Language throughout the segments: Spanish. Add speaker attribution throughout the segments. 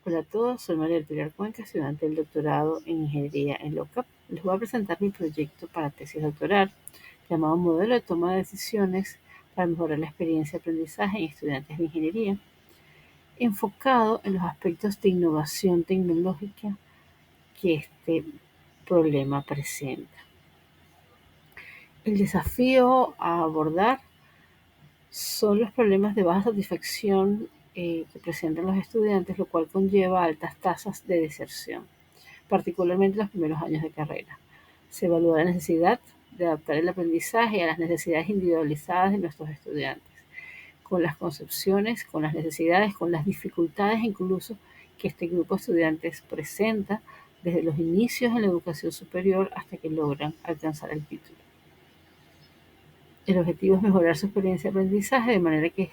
Speaker 1: Hola a todos, soy María del Pilar Cuenca, estudiante del doctorado en Ingeniería en LOCAP. Les voy a presentar mi proyecto para tesis doctoral llamado Modelo de Toma de Decisiones para mejorar la experiencia de aprendizaje en estudiantes de ingeniería, enfocado en los aspectos de innovación tecnológica que este problema presenta. El desafío a abordar son los problemas de baja satisfacción que presentan los estudiantes, lo cual conlleva altas tasas de deserción, particularmente en los primeros años de carrera. Se evalúa la necesidad de adaptar el aprendizaje a las necesidades individualizadas de nuestros estudiantes, con las concepciones, con las necesidades, con las dificultades incluso que este grupo de estudiantes presenta desde los inicios en la educación superior hasta que logran alcanzar el título. El objetivo es mejorar su experiencia de aprendizaje de manera que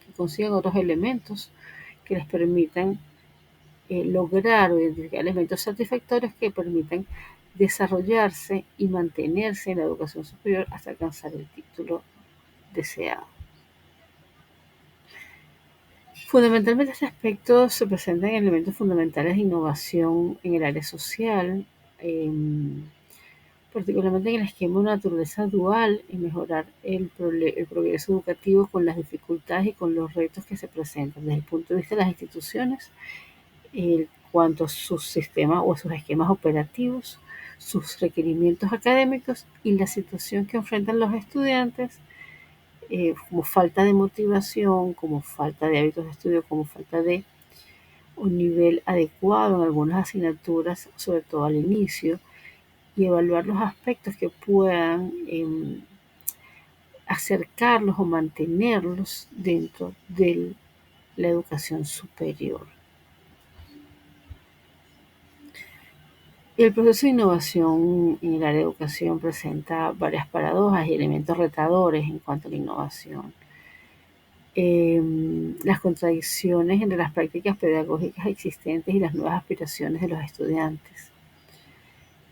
Speaker 1: que consigan otros elementos que les permitan lograr o identificar elementos satisfactorios que permitan desarrollarse y mantenerse en la educación superior hasta alcanzar el título deseado. Fundamentalmente, este aspecto se presenta en elementos fundamentales de innovación en el área social, particularmente en el esquema de naturaleza dual, y mejorar el progreso educativo con las dificultades y con los retos que se presentan desde el punto de vista de las instituciones en cuanto a sus sistemas o a sus esquemas operativos, sus requerimientos académicos y la situación que enfrentan los estudiantes, como falta de motivación, como falta de hábitos de estudio, como falta de un nivel adecuado en algunas asignaturas, sobre todo al inicio, y evaluar los aspectos que puedan acercarlos o mantenerlos dentro de la educación superior. El proceso de innovación en el área de educación presenta varias paradojas y elementos retadores en cuanto a la innovación. Las contradicciones entre las prácticas pedagógicas existentes y las nuevas aspiraciones de los estudiantes.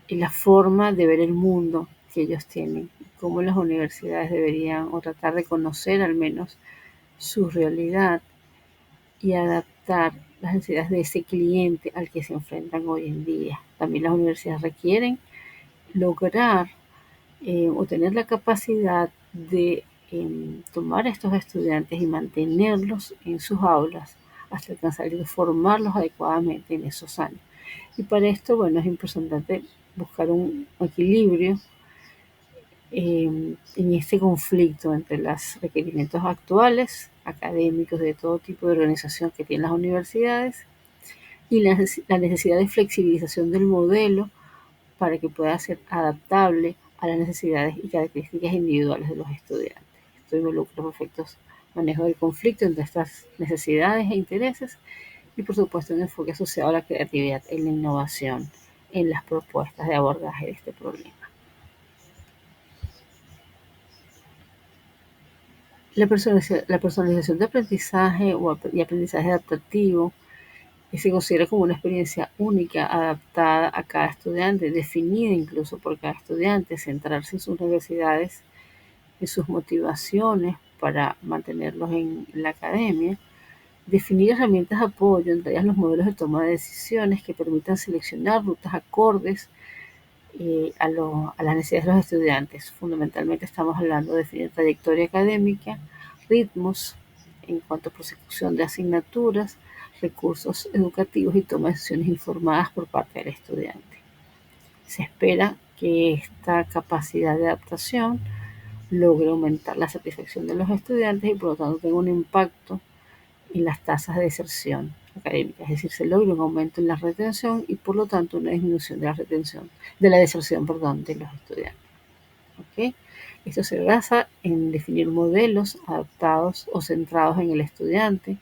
Speaker 1: Y la forma de ver el mundo que ellos tienen, cómo las universidades deberían o tratar de conocer al menos su realidad y adaptar las necesidades de ese cliente al que se enfrentan hoy en día. También las universidades requieren lograr o tener la capacidad de tomar a estos estudiantes y mantenerlos en sus aulas hasta alcanzar y formarlos adecuadamente en esos años. Y para esto, bueno, es importante buscar un equilibrio en este conflicto entre los requerimientos actuales, académicos de todo tipo de organización que tienen las universidades, y la necesidad de flexibilización del modelo para que pueda ser adaptable a las necesidades y características individuales de los estudiantes. Esto involucra perfectos manejo del conflicto entre estas necesidades e intereses y, por supuesto, un enfoque asociado a la creatividad y la innovación en las propuestas de abordaje de este problema. La personalización de aprendizaje y aprendizaje adaptativo se considera como una experiencia única, adaptada a cada estudiante, definida incluso por cada estudiante, centrarse en sus necesidades, en sus motivaciones para mantenerlos en la academia, definir herramientas de apoyo, entre ellas los modelos de toma de decisiones que permitan seleccionar rutas acordes a las necesidades de los estudiantes. Fundamentalmente estamos hablando de definir trayectoria académica, ritmos en cuanto a prosecución de asignaturas, recursos educativos y toma de decisiones informadas por parte del estudiante. Se espera que esta capacidad de adaptación logre aumentar la satisfacción de los estudiantes y por lo tanto tenga un impacto en las tasas de deserción académica, es decir, se logra un aumento en la retención y por lo tanto una disminución de la deserción de los estudiantes. ¿Okay? Esto se basa en definir modelos adaptados o centrados en el estudiante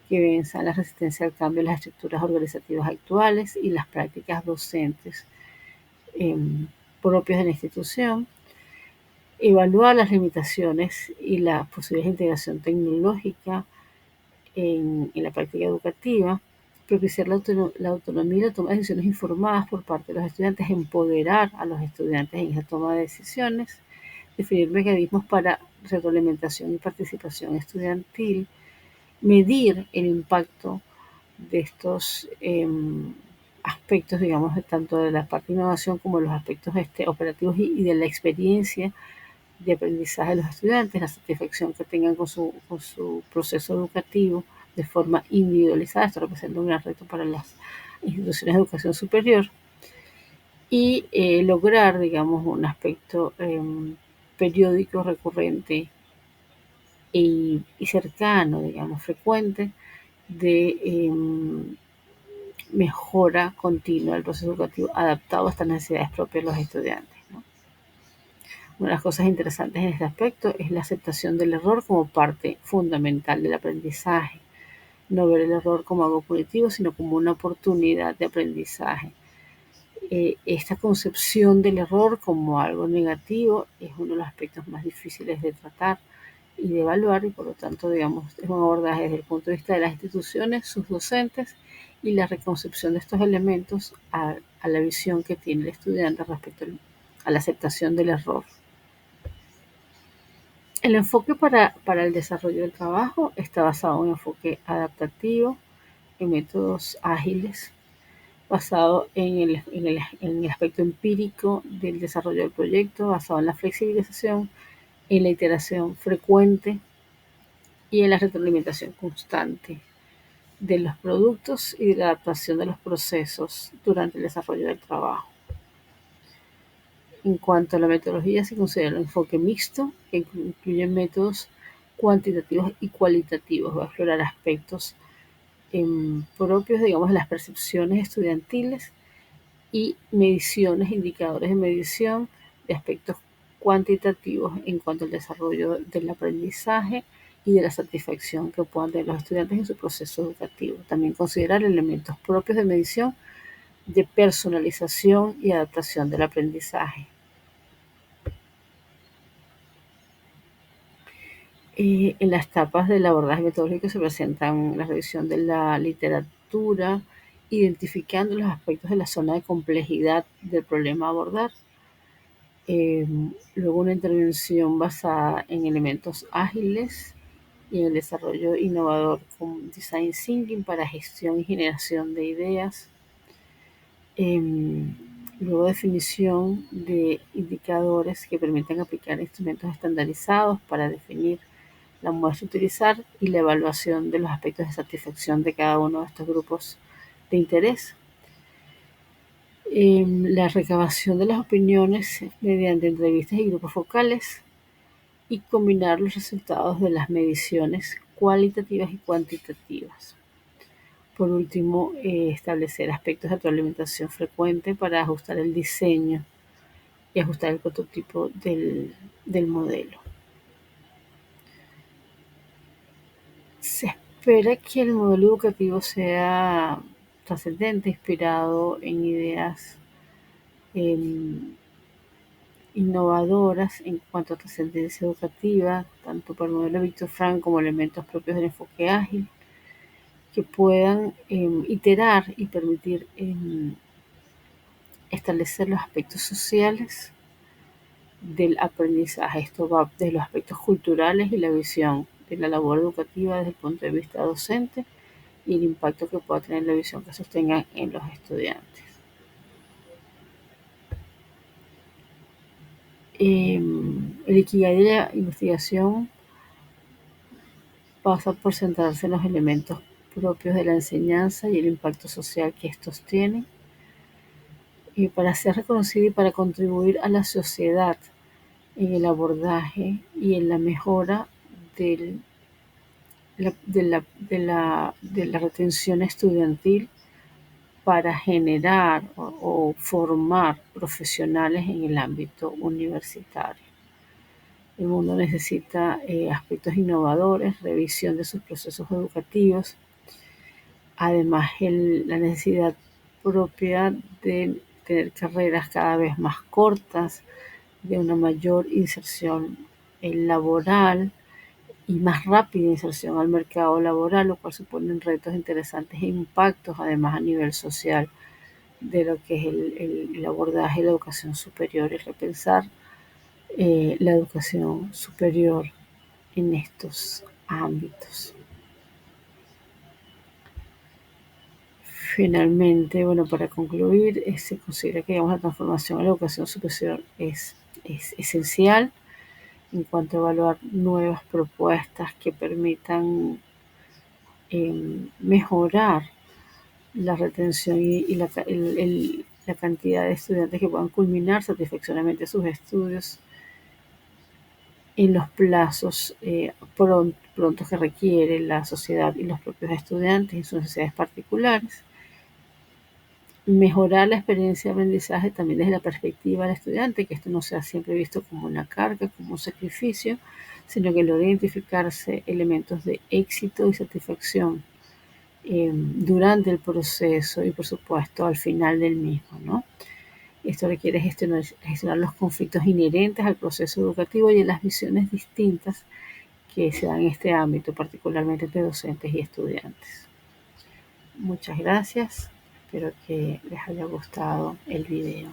Speaker 1: que venzan la resistencia al cambio de las estructuras organizativas actuales y las prácticas docentes propias de la institución, evaluar las limitaciones y las posibilidades de integración tecnológica en la práctica educativa, propiciar la autonomía y la toma de decisiones informadas por parte de los estudiantes, empoderar a los estudiantes en esa toma de decisiones, definir mecanismos para retroalimentación y participación estudiantil, medir el impacto de estos aspectos, digamos, tanto de la parte de innovación como los aspectos operativos y de la experiencia de aprendizaje de los estudiantes, la satisfacción que tengan con su proceso educativo de forma individualizada. Esto representa un gran reto para las instituciones de educación superior y lograr, digamos, un aspecto periódico, recurrente y cercano, digamos, frecuente de mejora continua del proceso educativo adaptado a estas necesidades propias de los estudiantes, ¿no? Una de las cosas interesantes en este aspecto es la aceptación del error como parte fundamental del aprendizaje. No ver el error como algo punitivo, sino como una oportunidad de aprendizaje. Esta concepción del error como algo negativo es uno de los aspectos más difíciles de tratar y de evaluar y por lo tanto, digamos, es un abordaje desde el punto de vista de las instituciones, sus docentes y la reconcepción de estos elementos a la visión que tiene el estudiante respecto a la aceptación del error. El enfoque para el desarrollo del trabajo está basado en un enfoque adaptativo, en métodos ágiles, basado en el aspecto empírico del desarrollo del proyecto, basado en la flexibilización, en la iteración frecuente y en la retroalimentación constante de los productos y de la adaptación de los procesos durante el desarrollo del trabajo. En cuanto a la metodología, se considera un enfoque mixto que incluye métodos cuantitativos y cualitativos. Va a explorar aspectos propios, digamos, de las percepciones estudiantiles y mediciones, indicadores de medición de aspectos cuantitativos en cuanto al desarrollo del aprendizaje y de la satisfacción que puedan tener los estudiantes en su proceso educativo. También considerar elementos propios de medición de personalización y adaptación del aprendizaje. En las etapas del abordaje metodológico se presentan la revisión de la literatura, identificando los aspectos de la zona de complejidad del problema a abordar. Luego una intervención basada en elementos ágiles y en el desarrollo innovador con design thinking para gestión y generación de ideas. Luego definición de indicadores que permiten aplicar instrumentos estandarizados para definir la muestra a utilizar y la evaluación de los aspectos de satisfacción de cada uno de estos grupos de interés. La recabación de las opiniones mediante entrevistas y grupos focales y combinar los resultados de las mediciones cualitativas y cuantitativas. Por último, establecer aspectos de retroalimentación frecuente para ajustar el diseño y ajustar el prototipo del modelo. Se espera que el modelo educativo sea trascendente, inspirado en ideas innovadoras en cuanto a trascendencia educativa, tanto por el modelo de Víctor Frank como elementos propios del enfoque ágil, que puedan iterar y permitir establecer los aspectos sociales del aprendizaje. Esto va desde los aspectos culturales y la visión de la labor educativa desde el punto de vista docente y el impacto que pueda tener la visión que sostengan en los estudiantes. El Ikigai de la investigación pasa por centrarse en los elementos propios de la enseñanza y el impacto social que estos tienen, para ser reconocido y para contribuir a la sociedad en el abordaje y en la mejora de la retención estudiantil para generar o formar profesionales en el ámbito universitario. El mundo necesita aspectos innovadores, revisión de sus procesos educativos, además la necesidad propia de tener carreras cada vez más cortas, de una mayor inserción laboral y más rápida inserción al mercado laboral, lo cual suponen retos interesantes e impactos además a nivel social de lo que es el abordaje de la educación superior y repensar la educación superior en estos ámbitos. Finalmente, bueno, para concluir, se considera que digamos, la transformación en la educación superior es esencial en cuanto a evaluar nuevas propuestas que permitan mejorar la retención y la cantidad de estudiantes que puedan culminar satisfactoriamente sus estudios en los plazos prontos que requiere la sociedad y los propios estudiantes en sus necesidades particulares. Mejorar la experiencia de aprendizaje también desde la perspectiva del estudiante, que esto no sea siempre visto como una carga, como un sacrificio, sino que logre identificarse elementos de éxito y satisfacción durante el proceso y por supuesto al final del mismo, ¿no? Esto requiere gestionar los conflictos inherentes al proceso educativo y en las visiones distintas que se dan en este ámbito, particularmente entre docentes y estudiantes. Muchas gracias, espero que les haya gustado el video.